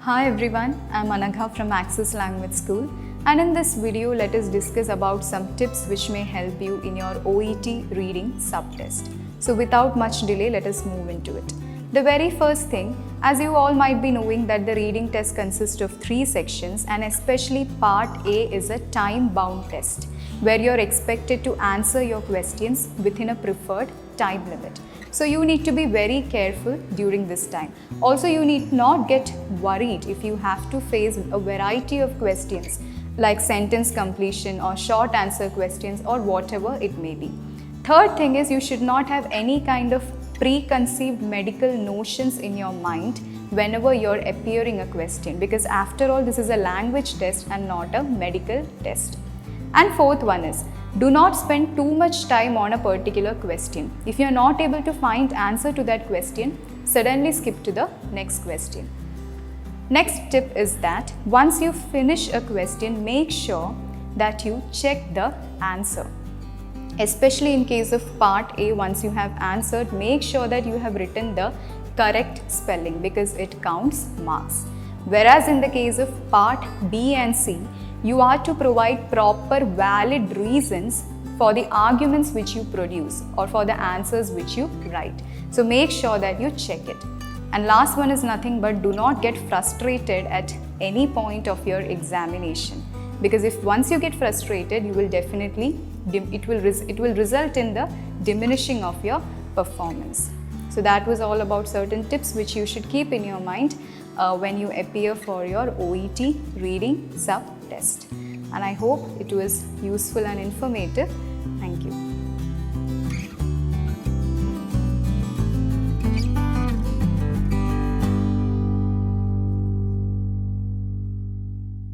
Hi everyone, I'm Anagha from Access Language School, and in this video let us discuss about some tips which may help you in your OET reading subtest. So without much delay, let us move into it. The very first thing, as you all might be knowing that the reading test consists of 3 sections, and especially part A is a time-bound test where you're expected to answer your questions within a preferred time limit. So you need to be very careful during this time. Also, you need not get worried if you have to face a variety of questions like sentence completion or short answer questions or whatever it may be. Third thing is, you should not have any kind of preconceived medical notions in your mind whenever you're appearing a question, because after all this is a language test and not a medical test. And fourth one is, do not spend too much time on a particular question. If you are not able to find answer to that question, suddenly skip to the next question. Next tip is that once you finish a question, make sure that you check the answer. Especially in case of part A, once you have answered, make sure that you have written the correct spelling because it counts marks. Whereas in the case of part B and C, you are to provide proper valid reasons for the arguments which you produce or for the answers which you write. So make sure that you check it. And last one is nothing but do not get frustrated at any point of your examination, because if once you get frustrated, you will definitely it will result in the diminishing of your performance. So that was all about certain tips which you should keep in your mind when you appear for your OET reading sub test. And I hope it was useful and informative. Thank you.